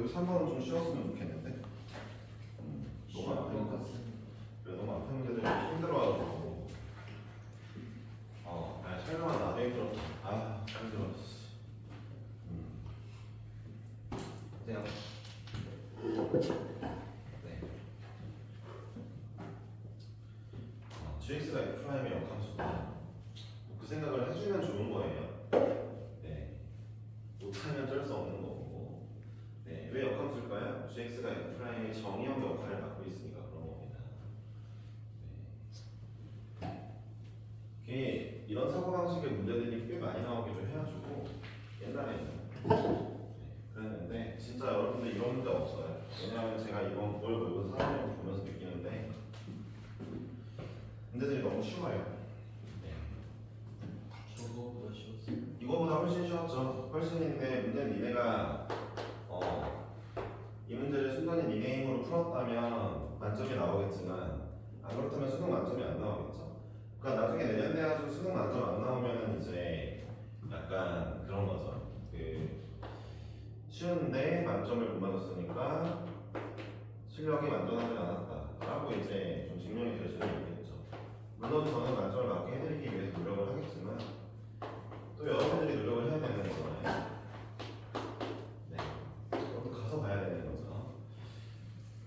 그래도 3번은 좀 쉬웠으면 좋겠는데. 너무 아프니까. 그래도 막 아픈 문제들 힘들어가지고. 설명은 나중에 힘들었다. 힘들어. 그냥. 네. GX가 F'의 역함수다. 그 생각을 해주면 좋은 거예요. 네. 못하면 쩔 수 없는 거고. 네. 왜 역함수일까요? GX가 F'의 정의형 역할을 맡고 있으니까 그런 겁니다. 네. 이런 사고방식의 문제들이 꽤 많이 나오기도 해가지고 옛날에는 그랬는데 진짜 여러분들 이런 문제 없어요. 왜냐하면 제가 이번 9월 모의고사 사례를 보면서 느끼는데 문제들이 너무 쉬워요. 네. 저거보다 쉬웠어요. 이거보다 훨씬 쉬웠죠. 훨씬인데 문제는 니네가 이 문제를 순전히 니네 힘으로 풀었다면 만점이 나오겠지만 안 그렇다면 수능 만점이 안 나오겠죠. 그러니까 나중에 내년 돼가지고 수능 만점 안 나오면은 이제 약간 그런 거죠. 쉬운데 만점을 못 맞았으니까 실력이 완전하지 않았다라고 이제 좀 증명이 될 수는 있겠죠. 물론 저는 만점을 맞게 해드리기 위해서 노력을 하겠지만 또 여러분들이 노력을 해야 되는 거잖아요. 네, 여러분 가서 봐야 되는 거죠.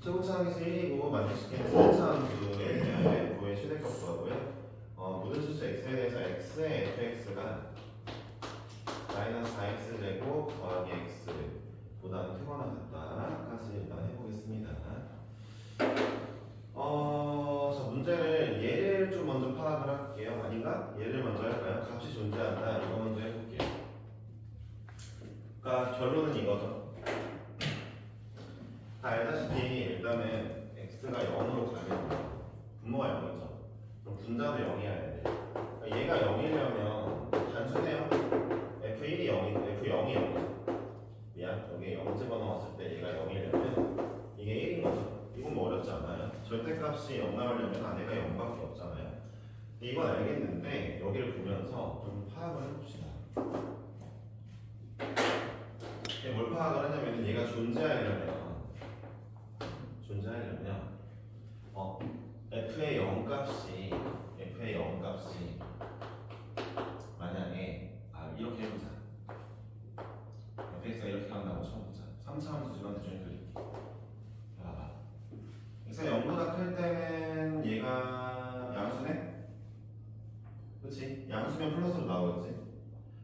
최고차항에서 1이고 만족시키는 최고차함수에 대한 F의 최대값 구하고요. 모든 실수 x에 대해서 x의 fx가 마이너스 4x제곱 더하기 x보다는 크거나 같다까지 일단 해보겠습니다. 자, 문제를 얘를 좀 먼저 파악을 할게요. 아닌가? 얘를 먼저 할까요? 값이 존재한다. 이거 먼저 해볼게요. 그러니까 결론은 이거죠. 다 알다시피 일단은 x가 0으로 가면 분모가 0이죠. 그럼 분자도 0이어야 돼요. 그러니까 얘가 0이려면 단순해요. F1이 0이고 F0이 0이죠. 미안, 여기 0 집어넣었을 때 얘가 0이려면 이게 1인 거죠. 이건 뭐 어렵지 않아요. 절대값이 0 나오려면 안에가 0밖에 없잖아요. 이건 알겠는데 여기를 보면서 좀 파악을 해봅시다. 뭘 파악을 하냐면 얘가 존재하려면 f의 0값이 만약에 이렇게 해보자. fx가 이렇게 간다고 쳐보자. 3차 함수지만 대충 그릴게. 봐봐. x가 0보다 클 때는 얘가 양수네? 그치? 양수면 플러스로 나오겠지?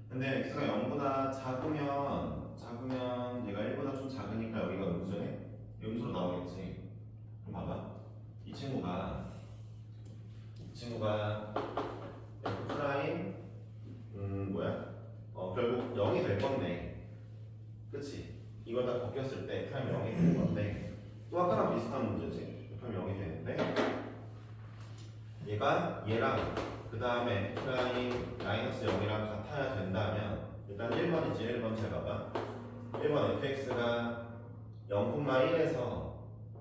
근데 x가 0보다 작으면 얘가 1보다 좀 작으니까 여기가 음수네? 음수로 나오겠지? 그럼 봐봐. 이 친구가 F 프라임 결국 0이 될 건데, 그치? 이걸 다 벗겼을 때 F 프라임 0이 될 건데, 또 아까랑 비슷한 문제지. F 프라임 0이 되는데 얘가 얘랑 그 다음에 F 프라임 마이너스 0이랑 같아야 된다면 일단 1번이지. 1번 잘 봐봐. 1번 fx가 0,1에서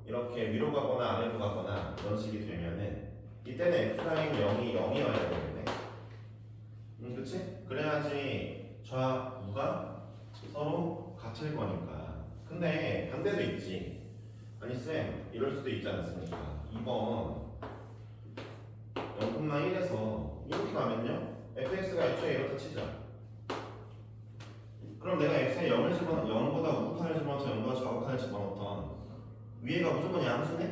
이렇게 위로 가거나 아래로 가거나 이런 식이 되면은 이때는 F'0이 0이어야 되는데 그치? 그래야지 좌우가 서로 같을 거니까. 근데 반대도 있지. 아니 쌤 이럴 수도 있지 않습니까? 2번 0,1에서 이렇게 가면요 fx가 애초에 이렇다 치자. 그럼 내가 x에 0을 집어넣어 0보다 우극한을 집어넣어서 0보다 좌극한을 집어넣던 위에가 무조건 양수네?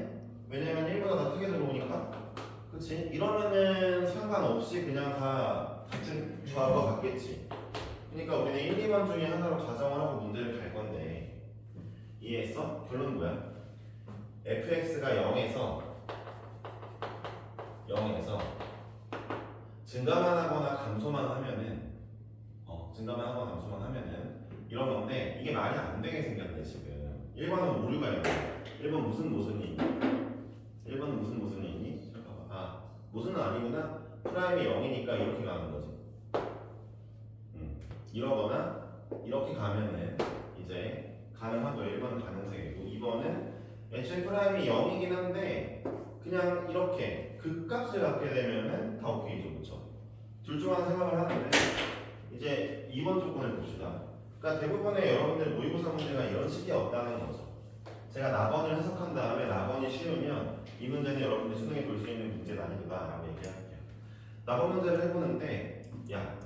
왜냐면 1보다 다 크게 들어오니까. 그치? 이러면은 상관없이 그냥 다 같은 좌우가 같겠지. 그러니까 우리는 1, 2번 중에 하나로 가정을 하고 문제를 갈 건데 이해했어? 결론은 뭐야? fx가 0에서 증가만 하거나 감소만 하면은 이런 건데 이게 말이 안 되게 생겼네 지금. 1번은 오류가 있네. 1번 무슨 모순이 있니? 1번은 무슨 모순이 있니? 잠깐만. 모순은 아니구나. 프라임이 0이니까 이렇게 가는 거지. 이러거나 이렇게 가면은 이제 가능하고 1번은 가능성이고 2번은 애초에 프라임이 0이긴 한데 그냥 이렇게 극값을 갖게 되면은 다 오케이죠. 그쵸? 둘 중 하나 생각을 하는데 이제 2번 조건을 봅시다. 그러니까 대부분의 여러분들 모의고사 문제가 이런 식이 없다는 거죠. 제가 낙원을 해석한 다음에 낙원이 쉬우면 이 문제는 여러분들 수능에 볼 수 있는 문제 난이도다라고 얘기할게요. 낙원 문제를 해보는데 야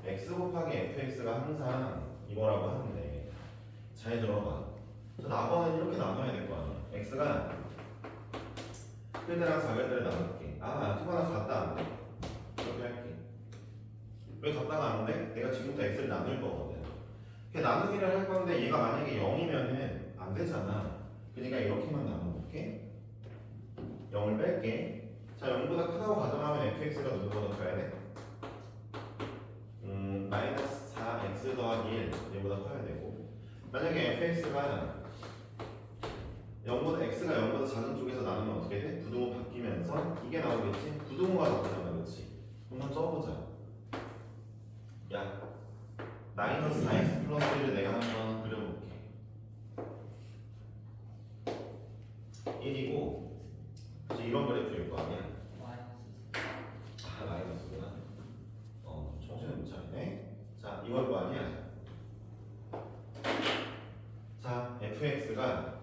x 곱하기 fx가 항상 이거라고 하는데 잘 들어봐. 저 낙원은 이렇게 나눠야 될 거 아니야. x가 큰 데랑 작은 데를 나눌게. 하나 같다 안 돼. 이렇게 할게. 왜 같다가 안 돼? 내가 지금부터 x를 나눌 거거든. 나누기를 할 건데 얘가 만약에 0이면은 안 되잖아. 그러니까 이렇게만 나눠볼게. 0을 뺄게. 자, 0보다 크다고 가정하면 fx가 누구보다 커야 돼? 마이너스 4x 더하기 1 얘보다 커야 되고, 만약에 fx가 0보다 x가 0보다 작은 쪽에서 나누면 어떻게 돼? 부등호 바뀌면서 이게 나오겠지? 부등호가 나오잖아, 그렇지? 한번 써보자. 야, 마이너스 4x 플러스 1을 내가 한번 그려볼게. 1이고, 그치? 이런 그래프일 거 아니야? 마이너스구나. 정신을 못 차리네. 자, 이걸 거 아니야? 자, fx가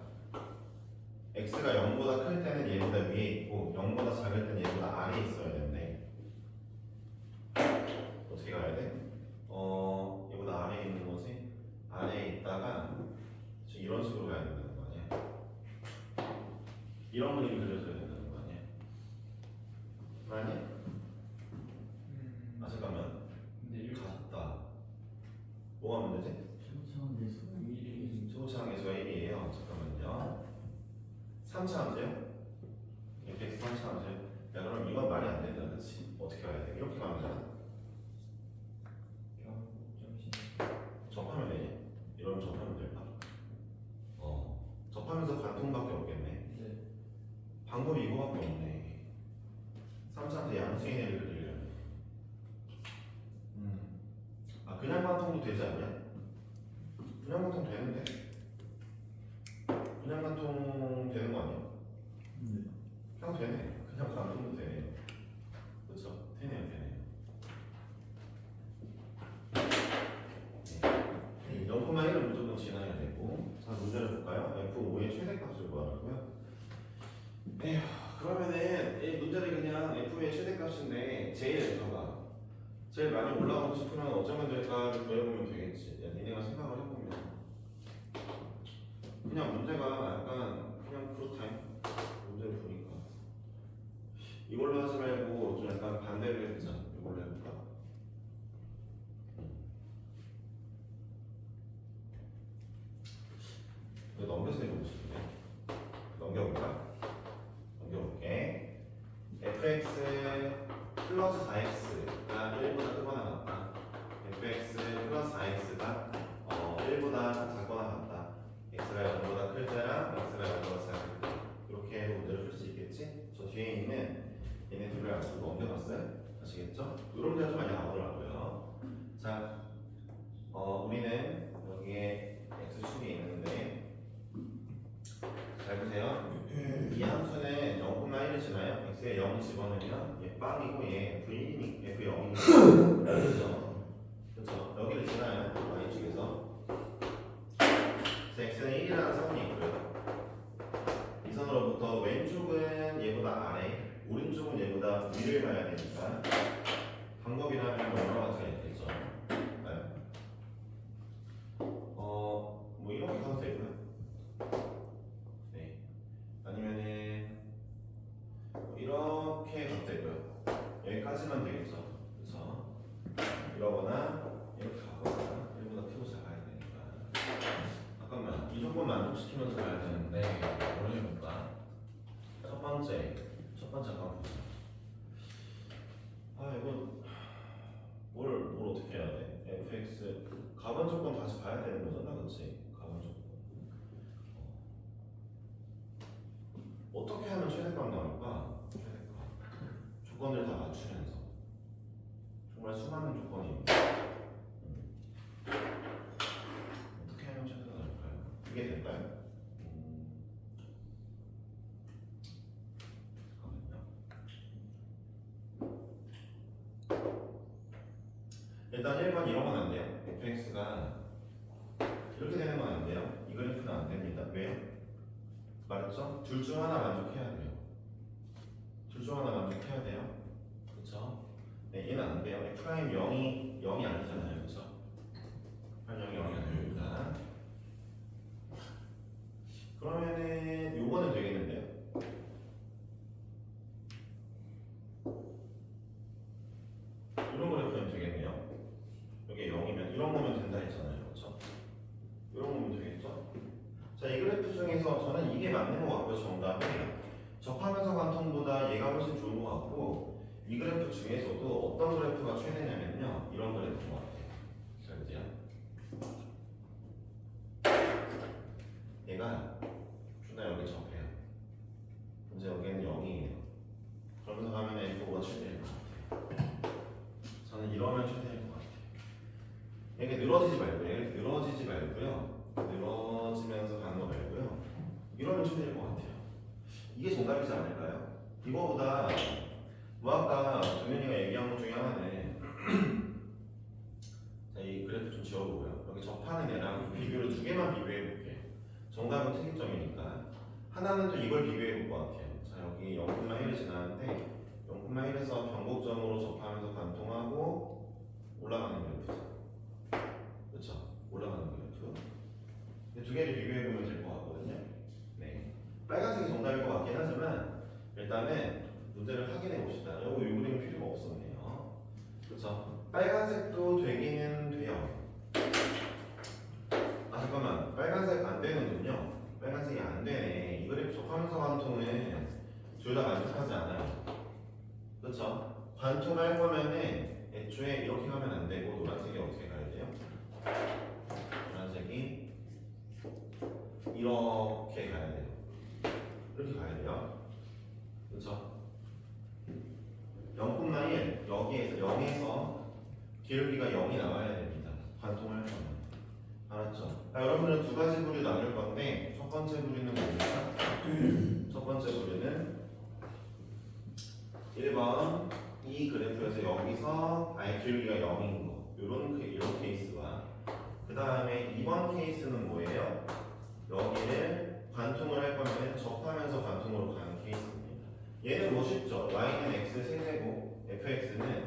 x가 0보다 클 때는 얘보다 위에 있고 0보다 작을 때는 얘보다 아래에 있어야 되는데 어떻게 가야 돼? 얘보다 아래에 있는 거지? 아래에 있다가 이런 식으로 가야 된다는 거 아니야? 이런 그림이 그려져야 된다는 거 아니야? 아니야? 잠깐만. 근데 이렇게 같다. 뭐가 문제지? 초고차항에서 1이에요. 잠깐만요. 3차 함수요? fx 3차 함수요? 야, 그럼 이건 말이 안 된다, 그렇지? 어떻게 가야 돼? 이렇게 가면 되나? 접하면 되지? 이러면 접하면 될까? 접하면서 관통밖에 없겠네. 네. 방법이 이거밖에 없네. 3차 함수 양수인을 그리려면. 그냥 관통도 되지 않냐? 그냥 관통 되는데? 그냥 관통 되는 거 아니야? 그냥 되네. 그냥 관통도 되네요. 그렇죠? 되네요. 네. 0,1은 무조건 지나야 되고. 자, 문제를 볼까요? f5의 최대값을 구하라고요. 에휴, 그러면은 이 문제를 그냥 f의 최대값인데 제일 많이 올라가고 싶으면 어쩌면 될까를 구해보면 되겠지. 야, 니네가 생각을 해보면 그냥 문제가 약간 그냥 그렇다잉. 문제를 보니까 이걸로 하지 말고 좀 약간 반대로 해보자. 이걸로 해볼까? 이거 넘겨서 해보고 싶은데 넘겨볼게. fx 플러스 4x가 1보다 크거나 같다. fx 플러스 4x가 1보다 작거나 같다. x가 0보다 클 때랑 x가 0보다 작을 때 이렇게 해서 문제를 풀 수 있겠지? 저 뒤에 있는 얘네 둘을 앞으로 넘겨봤어요? 아시겠죠? 이런 문제가 좀 많이 나오더라고요. 자, 우리는 여기에 x축이 있는데 잘 보세요. 이 함수는 0,1을 지나요. x에 0 집어넣으면 얘 빵이고 얘 f1이니 f0이니까 그렇죠? 그렇죠? 여기를 지나요. y축에서. x는 1이라는 선이 있고요. 이 선으로부터 왼쪽은 얘보다 아래, 오른쪽은 얘보다 위를 봐야 되니까 방법이라면 여러 가지가 있겠죠. 뭐 이렇게 가도 되고요. 네. 아니면은 이렇게 가도 되고요. 여기까지만 되겠죠. 그렇죠? 이러거나 이렇게 가거나 1보다 크고 작아야 되니까. 잠깐만, 이 조건 만족시키면서 가야 되는데 뭘 해볼까? 첫 번째 한번 보자. 이거 뭘 어떻게 해야 돼? fx 가반 조건 다시 봐야 되는 거잖아, 그렇지? 가반 조건 어떻게 하면 최대값 나올까? 조건을 다 맞추면서 정말 수많은 조건이 어떻게 하면 최대가 나올까요? 이게 될까요? 일단 1번 이런 건 안 돼요. fx가 이렇게 되는 건 안 돼요. 이 그래프는 안 됩니다. 왜요? 말했죠? 둘 중 하나 만족해야 돼요. 둘 중 하나 만족해야 돼요. 그쵸? 네, 얘는 안 돼요. F' 0이 아니잖아요. 그쵸? F' 0이 아닙니다. 그러면은 요거는 되겠는데요? 이런 그래프는 되겠네요. 여기 0이면 이런 거면 된다 했잖아요. 그렇죠? 이런 거면 되겠죠? 자, 이 그래프 중에서 저는 이게 맞는 것 같고요. 정답이 접하면서 관통보다 얘가 훨씬 좋은 것 같고 이 그래프 중에서도 어떤 그래프가 최대냐면요. 이런 그래프인 것 같아요. 자, 그죠? 얘가 존나 여기 접해요. 이제 여기는 0이에요. 그러면서 가면 F5가 최대일 것 같아요. 저는 이러면 최대일 것 같아요. 이게 늘어지지 말고요. 이렇게 늘어지지 말고요. 늘어지면서 가는 거 말고요. 이러면 최대일 것 같아요. 이게 정답이지 않을까요? 이거보다 뭐 아까 동현이가 얘기한 것 중에 하나는 자, 이 그래프 좀 지워보고요. 여기 접하는 애랑 비교를 두 개만 비교해 볼게요. 정답은 특이점이니까 하나는 또 이걸 비교해 볼 것 같아요. 자, 여기 0,1을 지나는데 0,1에서 변곡점으로 접하면서 관통하고 올라가는 그래프죠. 그렇죠? 올라가는 그래프. 두 개를 비교해 보면 될 것 같거든요. 네. 빨간색이 정답일 것 같긴 하지만 일단은 문제를 확인해 봅시다. 요거 이 그림은 필요가 없었네요. 그렇죠? 빨간색도 되기는 돼요. 아 잠깐만, 빨간색 안 되는군요. 빨간색이 안 되네. 이 그래프 접하면서 관통은 둘 다 만족하지 않아요. 그렇죠? 관통할 거면은 애초에 이렇게 가면 안 되고 노란색이 어떻게 가야 돼요? 노란색이 이렇게 가야 돼요. 이렇게 가야 돼요. 그렇죠? 0,1 여기에서 0에서 기울기가 0이 나와야 됩니다. 관통을 할 거면. 알았죠? 자, 여러분은 두 가지 부류 나눌 건데 첫 번째 부류는 뭡니까? 첫 번째 부류는 1번 이 그래프에서 여기서 아예 기울기가 0인 거 이런 케이스와 그 다음에 2번 케이스는 뭐예요? 여기를 관통을 할 거면 접하면서 관통으로 가는 케이스입니다. 얘는 뭐 쉽죠? y는 x 세제곱 fx는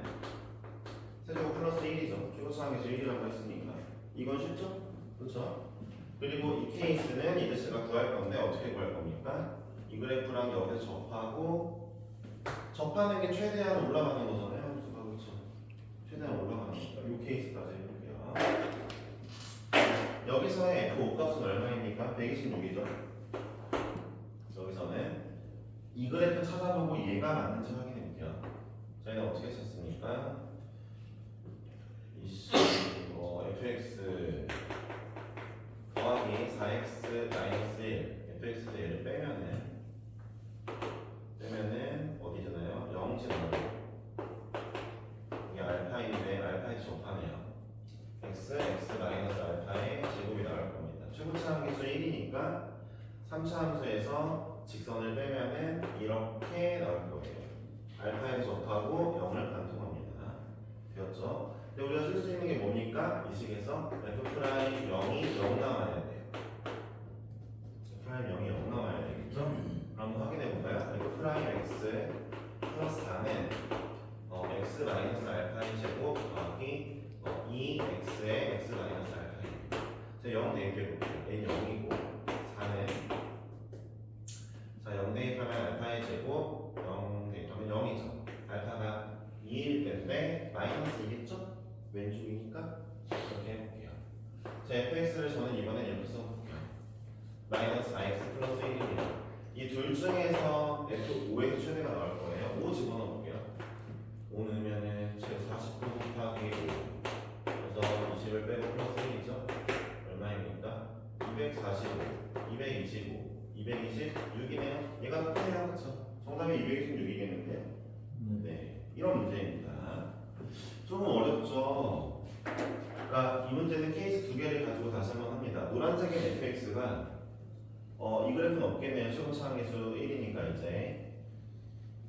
세제곱 플러스 1이죠. 최고차항에서 1이라고 했으니까 이건 쉽죠? 그렇죠? 그리고 이 케이스는 이제 제가 구할 건데 어떻게 구할 겁니까? 이 그래프랑 여기서 접하는 게 최대한 올라가는 거잖아요. 그렇죠? 최대한 올라가는 거니까 이 케이스까지 해볼게요. 여기서의 F5 값은 얼마입니까? 126이죠. 여기서는 이 그래프 찾아보고 얘가 맞는지 확인해 볼게요. 저희는 어떻게 찾습니까? fx 더하기 4x 마이너스 1 fx에서 얘를 빼면은 어디잖아요? 0 지나가고 이게 알파인데 알파에 접하네요. x 마이너스 알파의 제곱이 나올 겁니다. 최고차 함수 1이니까 3차 함수에서 직선을 빼면은 이렇게 나올 거예요. 알파에 접하고 0을 관통합니다. 되었죠? 근데 우리가 쓸 수 있는 게 뭡니까? 이 식에서 f'0이 0 나와야 돼요. f'0이 0 나와야 되겠죠? 그럼 확인해 볼까요? f'(x) 플러스 4는 x 마이너스 알파의 제곱 더하기 2x의 x 마이너스 알파입니다. 제가 0 대입해 볼게요. 얘는 0이고 4는 자 0 대입하면 알파의 제곱 0 대입하면 0이죠. 알파가 2일 텐데 마이너스 2겠죠? 왼쪽이니까 이렇게 해볼게요. 자 fx를 저는 이번엔 이렇게 써볼게요. 마이너스 4x 플러스 1입니다. 이 둘 중에서 F5에서 최대가 나올 거예요. 5 집어넣을게요. 5 넣으면은 제 49 곱하기 5 그래서 20을 빼고 플러스 1이죠. 얼마입니까? 245, 225, 226이네요. 얘가 더 크네요. 그쵸? 정답이 226이겠는데요? 네, 이런 문제입니다. 조금 어렵죠? 그러니까 이 문제는 케이스 두 개를 가지고 다시 한번 합니다. 노란색의 fx가 이 그래프는 없겠네요. 최고차항계수 1이니까 이제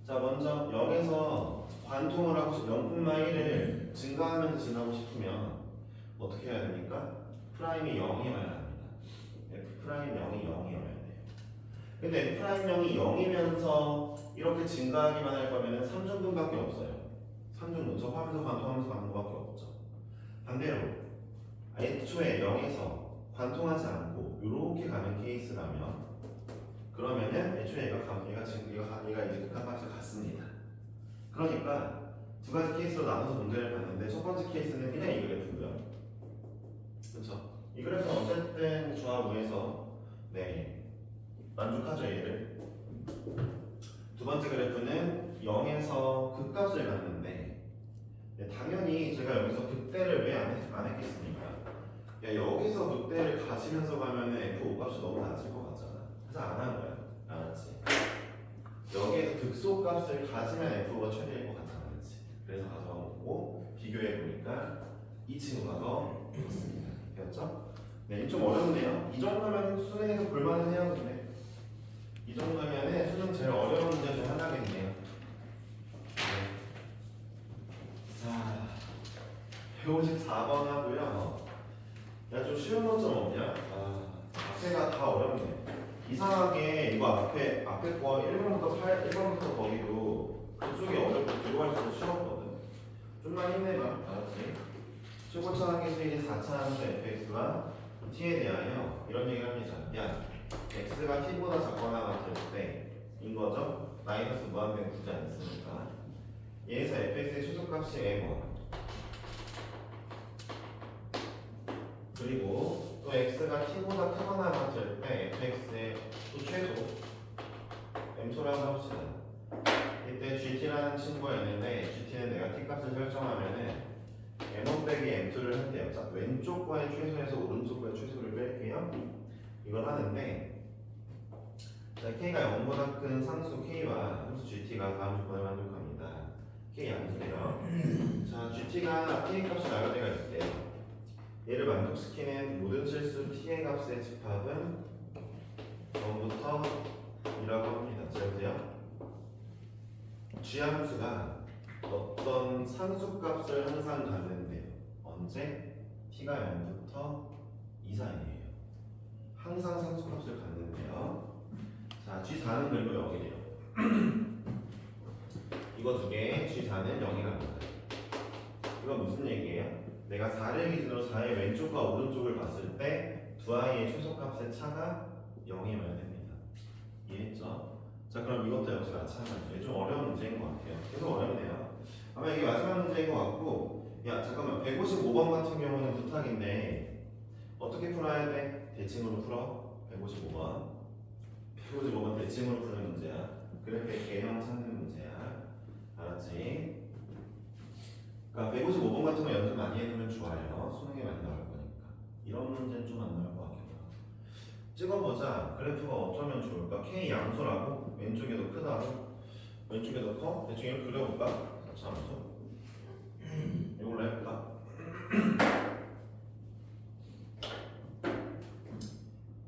자 먼저 0에서 관통을 하고 0,1을 증가하면서 지나고 싶으면 어떻게 해야 됩니까? F'이 0이어야 합니다. F'0이 0이어야 돼요. 근데 F'0이 0이면서 이렇게 증가하기만 할 거면은 3중분밖에 없어요. 3중분, 저 화면서 관통하면서 가는 거밖에 없죠. 반대로 애초에 0에서 관통하지 않고 이렇게 가는 케이스라면 그러면은 애초에 얘가 이제 극한값을 갖습니다. 그러니까 두 가지 케이스로 나눠서 문제를 봤는데 첫 번째 케이스는 그냥 이 그래프고요. 그렇죠? 이 그래프는 어쨌든 주와 우에서 네 만족하죠 얘를. 두 번째 그래프는 0에서 극값을 갖는데 네, 당연히 제가 여기서 극대를 왜 안 했겠습니까? 야, 여기서 극대를 가시면서 가면은 F5 값이 너무 낮을 것 같잖아. 그래서 안 한 거야. 알았지? 여기에서 극소 값을 가지면 F5가 최대일 것 같잖아. 그렇지? 그래서 가져오고 비교해 보니까 이 친구가 더 좋습니다. 되었죠? 네, 좀 어렵네요. 이 정도면 수능에서 볼만은 해요, 근데. 이 정도면 수능 제일 어려운 문제 중 하나겠네요. 네. 자, 154번 하고요. 야, 좀 쉬운 것 좀 없냐? 앞에가 다 어렵네. 이상하게 이거 앞에 거 1번부터 거기도 그쪽이 어렵고 뒤로 갈수록 쉬웠거든. 좀만 힘내봐. 알았지? 최고차항의 수익이 4차 함수 fx와 t에 대하여 이런 얘기를 합니다. 야, x가 t보다 작거나 같을 때인 거죠? 마이너스 무한대는 굳이 안 쓰니까. 얘에서 fx의 최소값이 m1. 그리고 또 x가 t보다 크거나 같을 때 fx의 또 최소 m소라고 합시다. 이때 gt라는 친구가 있는데 gt는 내가 t값을 설정하면은 m1 빼기 m2를 한대요. 자, 왼쪽과의 최소에서 오른쪽과의 최소를 뺄게요. 이걸 하는데 자, k가 0보다 큰 상수 k와 함수 gt가 다음 조건을 만족합니다. k 양수래요. 자, gt가 k 값이 나갈 때가 있대요. 얘를 만족시키는 모든 실수 t의 값의 집합은 0부터 2라고 합니다. 자, 보세요. g 함수가 어떤 상수값을 항상 갖는데요. 언제? t가 0부터 2 사이에요. 항상 상수값을 갖는데요. 자, g4는 그리고 0이래요. 이거 두 개, g4는 0이랍니다. 이건 무슨 얘기예요? 내가 4를 기준으로 4의 왼쪽과 오른쪽을 봤을 때 두 아이의 최소값의 차가 0이어야 됩니다. 이해했죠? 자, 그럼 이것도 역시 마찬가지예요. 좀 어려운 문제인 것 같아요. 계속 어렵네요. 아마 이게 마지막 문제인 것 같고, 야, 잠깐만, 155번 같은 경우는 부탁인데 어떻게 풀어야 돼? 대칭으로 풀어. 155번 대칭으로 푸는 문제야. 그래프의 개형 찾는 문제야. 알았지? 그러니까 155번 같은 거 연습 많이 해두면 좋아요. 수능에 많이 나올 거니까. 이런 문제는 좀 안 나올 것 같기도 하고. 찍어보자. 그래프가 어쩌면 좋을까? K 양수라고? 왼쪽이 더 크다고? 왼쪽이 더 커? 대충 이렇게 그려볼까? 함수. 이걸로 해볼까?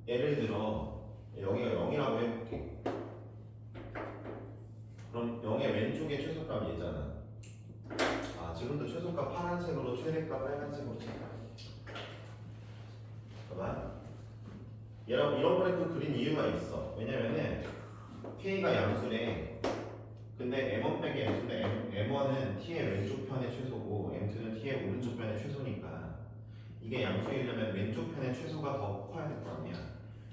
예를 들어 여기가 0이라고 해볼게. 그럼 0의 왼쪽의 최소값이 얘잖아. 지금도 최소값 파란색으로 최대값 빨간색으로 칠까? 잠깐만. 이런 그래프 그린 이유가 있어. 왜냐면은 K가 양수래. 근데 M1 빼기 M2인데 M1은 T의 왼쪽 편의 최소고 M2는 T의 오른쪽 편의 최소니까 이게 양수이려면 왼쪽 편의 최소가 더 커야 될 거 아니야.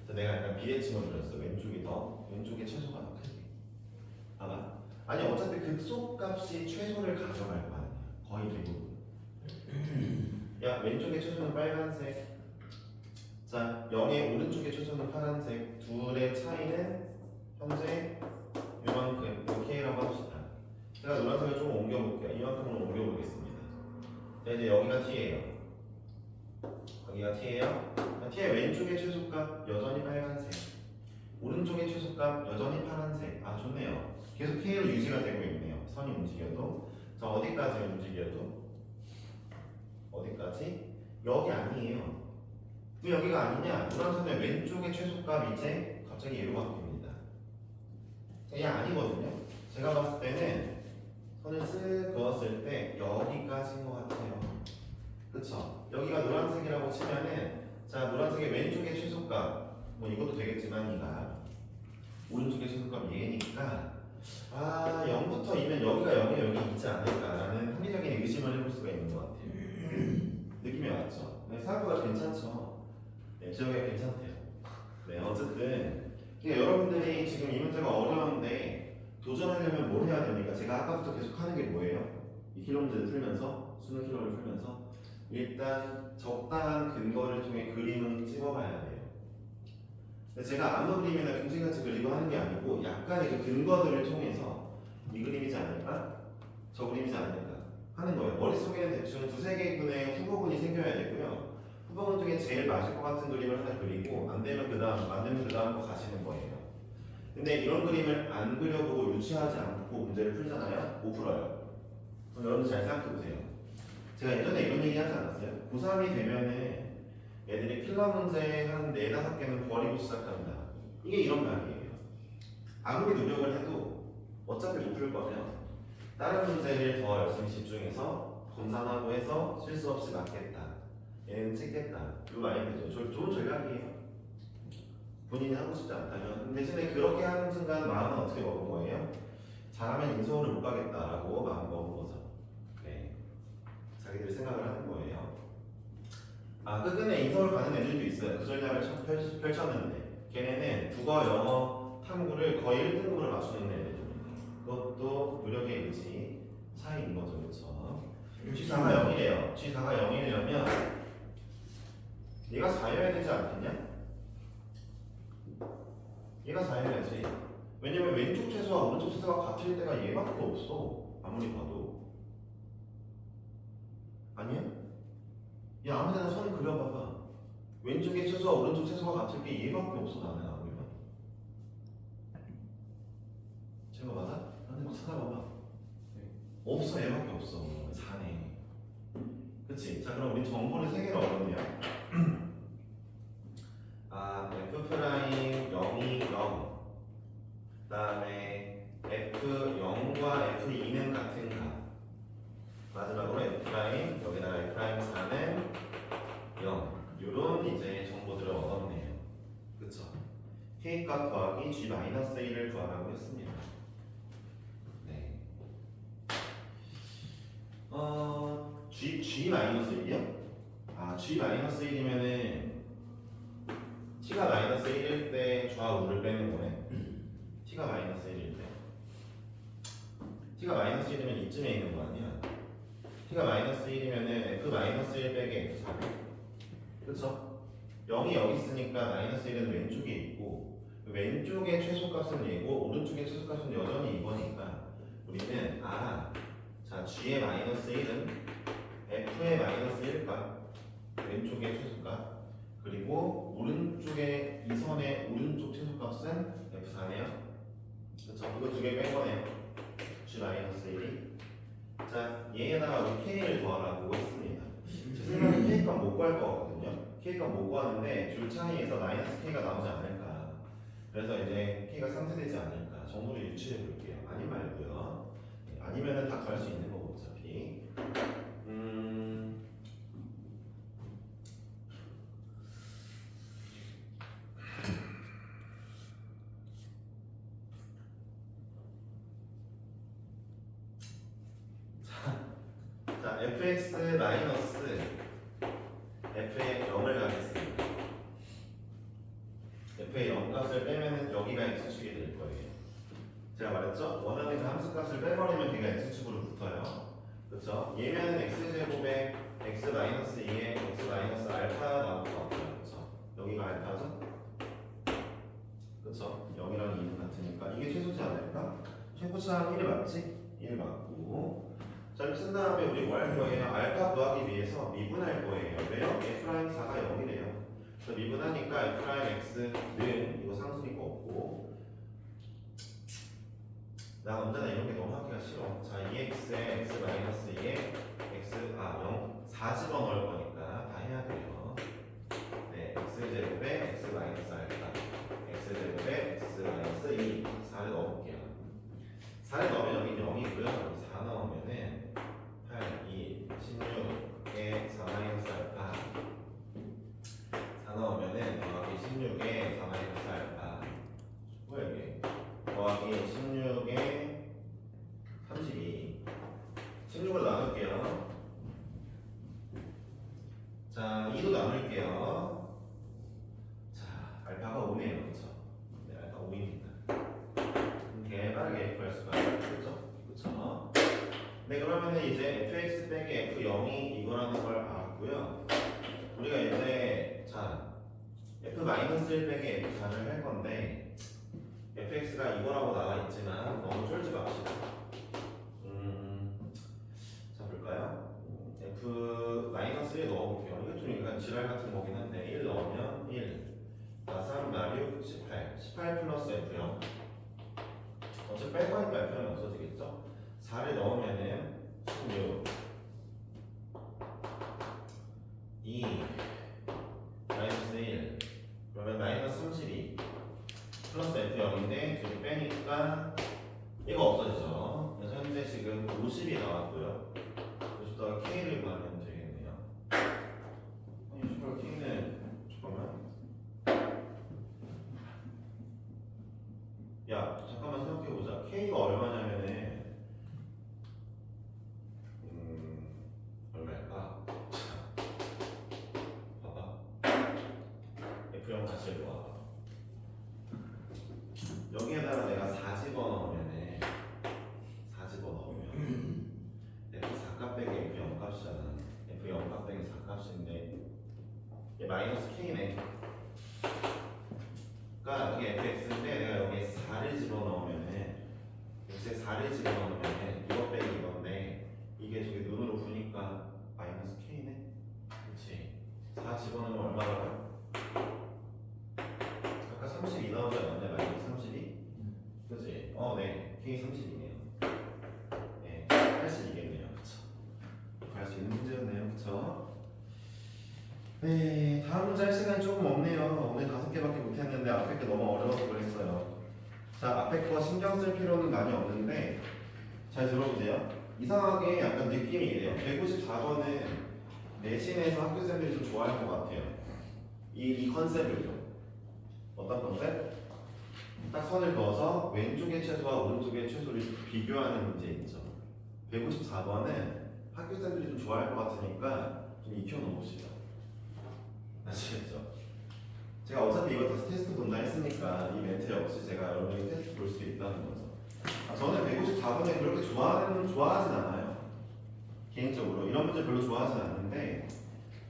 그래서 내가 약간 비대칭을 그렸어. 왼쪽의 최소가 더 크게. 봐봐. 아니 어차피 극소값이 최소를 가져갈 거 아니야. 거의 대부분. 야, 왼쪽의 최소는 빨간색. 자, 0의 오른쪽의 최소는 파란색. 둘의 차이는 현재 이만큼. K라고 합시다. 제가 노란색을 좀 옮겨볼게요. 이만큼으로 옮겨보겠습니다. 자, 이제 여기가 T예요. 여기가 T예요. T의 왼쪽의 최소값 여전히 빨간색. 오른쪽의 최소값 여전히 파란색. 좋네요. 계속 K로 유지가 되고 있네요. 선이 움직여도. 자, 어디까지 움직여도? 어디까지? 여기 아니에요. 왜 여기가 아니냐? 노란선의 왼쪽의 최소값 이제 갑자기 얘로 바뀝니다. 자, 얘 아니거든요. 제가 봤을 때는 선을 쓱 그었을 때 여기까지인 것 같아요. 그쵸? 여기가 노란색이라고 치면은 머릿속에 왼쪽의 최소값 뭐 이것도 되겠지만 이가 오른쪽의 최소값 얘니까 0부터 2면 여기가 0이 여기 있지 않을까라는 합리적인 의심을 해볼 수가 있는 것 같아요. 느낌이 왔죠? 네, 생각보다 괜찮죠? 네, 지역이 괜찮대요. 네, 어쨌든 여러분들이 지금 이 문제가 어려운데 도전하려면 뭘 해야 됩니까? 제가 아까부터 계속 하는 게 뭐예요? 이 킬러 문제를 풀면서 수능 킬러를 풀면서 일단 적당한 근거를 통해 그림을 찍어봐야 돼요. 근데 제가 아무 그림이나 중심같이 그리고 하는 게 아니고 약간의 그 근거들을 통해서 이 그림이지 않을까? 저 그림이지 않을까? 하는 거예요. 머릿속에는 대충 두세 개분의 후보군이 생겨야 되고요. 후보군 중에 제일 맞을 것 같은 그림을 하나 그리고 안 되면 그 다음, 안 되면 그 다음 거 가시는 거예요. 근데 이런 그림을 안 그려보고 유치하지 않고 문제를 풀잖아요? 못 풀어요. 그럼 여러분 잘 생각해보세요. 제가 예전에 이런 얘기 하지 않았어요? 고3이 되면은 애들이 필러 문제 한 4, 5개는 버리고 시작한다. 이게 이런 말이에요. 아무리 노력을 해도 어차피 못 풀 거면 다른 문제를 더 열심히 집중해서 검산하고 해서 실수 없이 맞겠다. 얘는 찍겠다. 이 마인드죠. 좋은 전략이에요. 본인이 하고 싶지 않다면. 대신에 그렇게 하는 순간 마음은 어떻게 먹은 거예요? 잘하면 인서울을 못 가겠다라고 마음 먹은 거죠. 네. 자기들이 생각을 하는 거예요. 끝끝내 인서울 가는 애들도 있어요. 그 전략을 펼쳤는데 걔네는 국어, 영어, 탐구를 거의 1등급으로 맞추는 애들입니다. 그것도 노력의 의지 차이인 거죠. 그렇죠? G4가 0이래요. G4가 0이려면 얘가 4여야 되지 않겠냐? 얘가 4여야지. 왜냐면 왼쪽 최소와 오른쪽 최소가 같을 때가 얘밖에 없어. 아무리 봐도. 아니야? 야, 아무데나 선 그려봐봐. 왼쪽의 최소와 오른쪽 최소가 같을 게 얘밖에 없어. 나는 아무리 봐도. 제가 맞아? 나는 뭐 찾아봐봐. 없어. 얘밖에 없어. 4네. 그치? 자, 그럼 우리 정보를 3개로 얻었네요. F 프라임 0이 0. 그 다음에 F0과 F2는 같은가. 마지막으로 F 프라임, 여기다가 F 프라임 4는 0. 요런 이제 정보들을 얻었네요. 그쵸? K값 더하기 G-1을 구하라고 했습니다. 네. G-1이요? G-1이면은 T가 마이너스 1일 때 좌우를 빼는 거네. T가 마이너스 1일 때. T가 마이너스 1이면 이쯤에 있는 거 아니야? T가 마이너스 1이면은 F 마이너스 1 빼기 F 4. 그쵸? 0이 여기 있으니까 마이너스 1은 왼쪽에 있고 왼쪽의 최소값은 얘고 오른쪽의 최소값은 여전히 2번이니까 우리는 자 G의 마이너스 1은 F의 마이너스 1값 왼쪽의 최소값 그리고 오른쪽에 이 선의 오른쪽 최소값은 F4네요. 그쵸? 이거 두 개 뺀 거네요. G-1이. 자, 얘에다가 우리 K를 더하라고 했습니다. 제 생각에 K값 못 구할 거거든요. K값 못 구하는데 줄 차이에서 마이너스 K가 나오지 않을까. 그래서 이제 K가 상쇄되지 않을까. 정보를 유추해 볼게요. 아니 말고요. 아니면은 다 갈 수 있는 거고 어차피. 자, fx 마이너스 f의 0을 가겠습니다. f의 0 값을 빼면은 여기가 x축이 될 거예요. 제가 말했죠? 원하는 그 함수 값을 빼버리면 걔가 x축으로 붙어요. 그렇죠? 얘면은 x제곱에 x 마이너스 2에 x 마이너스 알파 나올 것 같아요. 그렇죠? 여기가 알파죠? 그렇죠? 0이랑 2는 같으니까 이게 최소지 않을까? 최고차항 1 맞지? 1 맞고 자, 이렇게 쓴 다음에 우리 뭐 할 거예요? 알파 구하기 위해서 미분할 거예요. 왜요? F'X가 0이래요. 그래서 미분하니까 F'X는 이거 상수니까 없고 나 언제나 이런 게 너무 하기가 싫어. 자, 2x에 x 마이너스 2에 x 0 4집어 넣을 거니까 다 해야 돼요. 네, x제곱에 x 마이너스 알파 x제곱에 x 마이너스 2 4를 넣어볼게요. 4를 넣으면 여기 0이고요. 4 넣으면은 8, 2, 16에 4 마이너스 알파 4 넣으면은 나눌게요. 자, 2도 나눌게요. 자, 알파가 5네요. 그쵸? 네, 알파 5입니다. 이렇게 빠르게 구할 수가 있겠죠? 그쵸? 네, 그러면은 이제 fx 빼기 f0이 이거라는 걸 알았고요. 우리가 이제, 자, f-1 빼기 f4를 할 건데, fx가 이거라고 나와 있지만 너무 쫄지 맙시다. 자, 볼까요? f-1 넣어볼게요. 이거 좀 약간 지랄 같은 거긴 한데 1 넣으면 1 3, 4, 6, 18 18 플러스 f0 어차피 뺄 거니까 f0이 없어지겠죠? 4를 넣으면은 16 2 마이너스 1 그러면 마이너스 32 플러스 f0인데 저기 빼니까 얘가 없어지죠. 그래서 현재 지금 50이 나왔고요. 여기다가 k를 구하면 되겠네요. 아니 씨발 k는 잠깐만. 야 잠깐만 생각해보자. k가 얼마냐면은 얼마일까? 봐봐. f0 다시 해봐. 여기에다가 내가 4 집어넣으면은 4 집어넣으면 f4 값 빼기 f0 값이잖아. f0 값 빼기 4 값인데 얘 마이너스 k네. 그러니까 여기 fx인데 내가 여기에 4를 집어넣으면은 x에 4를 집어넣으면은 이거 빼기 이건데 이게 저기 눈으로 보니까 마이너스 k네. 그치? 4 집어넣으면 얼마라고요? 아까 32 나오지 않았냐? 마이너스 32? 그치? 네. k 32네요. 네, 82겠네요. 그쵸? 할 수 있는 문제였네요. 그쵸? 네, 다음 문제 할 시간이 조금 없네요. 오늘 5개밖에 못했는데 앞에 게 너무 어려워서 그랬어요. 자, 앞에 거 신경 쓸 필요는 많이 없는데 잘 들어보세요. 이상하게 약간 느낌이 이래요. 154번은 내신에서 학교생들이 좀 좋아할 것 같아요. 이 컨셉을요. 어떤 컨셉? 딱 선을 그어서 왼쪽의 최소와 오른쪽의 최소를 비교하는 문제 있죠. 154번은 학교생들이 좀 좋아할 것 같으니까 좀 익혀놓으시죠. 아시겠죠? 제가 어차피 이거 다시 테스트 본다 했으니까 이 멘트 역시 제가 여러분이 테스트 볼 수도 있다는 거죠. 저는 154번에 그렇게 좋아하진 않아요. 개인적으로 이런 문제 별로 좋아하진 않는데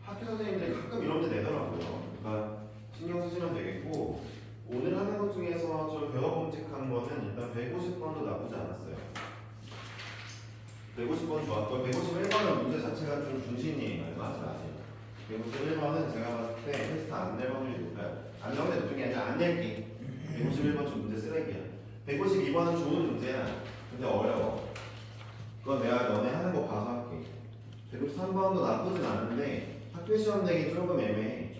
학교 선생님들이 가끔 이런 문제 내더라고요. 그러니까 신경 쓰시면 되겠고 오늘 하는 것 중에서 좀 배워봄직한 거는 일단 150번도 나쁘지 않았어요. 150번 좋았고 151번은 문제 자체가 좀 중심이에요. 하지 마세요. 151번은 제가 봤을 때 테스트 안 낼 확률이 높아요. 안 나오는 데 높은 게 아니라 안 낼게. 151번 좀 문제 쓰레기야. 152번은 좋은 문제야. 근데 어려워. 그건 내가 너네 하는 거 봐서 할게. 153번도 나쁘진 않은데 학교 시험 내기 조금 애매해.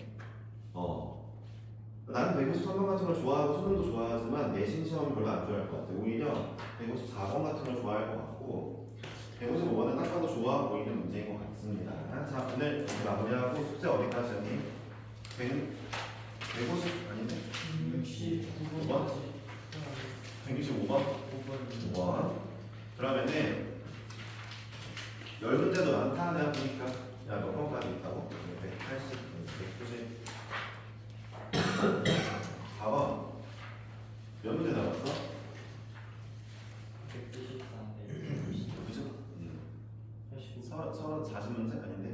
나는 153번 같은 걸 좋아하고 수능도 좋아하지만 내신 시험은 별로 안 좋아할 것 같아. 오히려 154번 같은 걸 좋아할 것 같고 155번은 딱 봐도 좋아 보이는 문제인 것 같습니다. 자, 오늘 이렇게 마무리하고 숙제 어디까지 하니? 150 아닌데? 165번 165번? 5번. 그러면은 10문제도 많다 내가 보니까. 야, 몇 번까지 있다고? 180, 190 4번 몇 문제 남았어? 193, 그죠? 189, 40문제? 아닌데?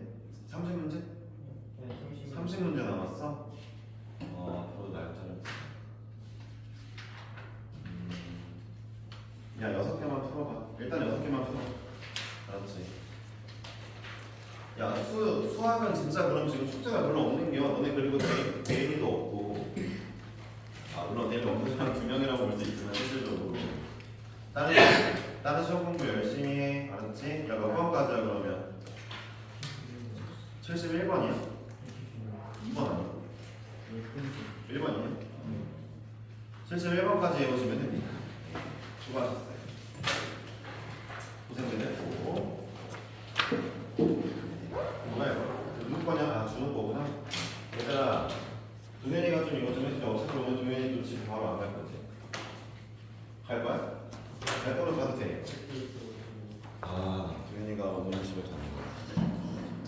30문제? 네, 30문제 남았어? 저도 날짜를 야 6개만 풀어봐. 일단 6개만 풀어. 알았지? 야 수학은 진짜 그럼 지금 숙제가 별로 없는 게 너네 그리고 내일도 없고 물론 내일 업무시간 2명이라고 볼 수 있지만 실질적으로 다른 시험 공부 열심히 해. 알았지? 야 몇 번까지야 그러면? 71번이야? 2번 아니야? 1번이야? 71번까지 해오시면 됩니다. 수고하셨어요. 고생들 했고 뭐야 이거? 누구 거냐? 준호 거구나? 얘들아 동현이가 좀 이거 좀 해주면 어차피 오늘 동현이도 집 바로 안 갈 거지? 갈 거야? 갈 거면 가도 돼.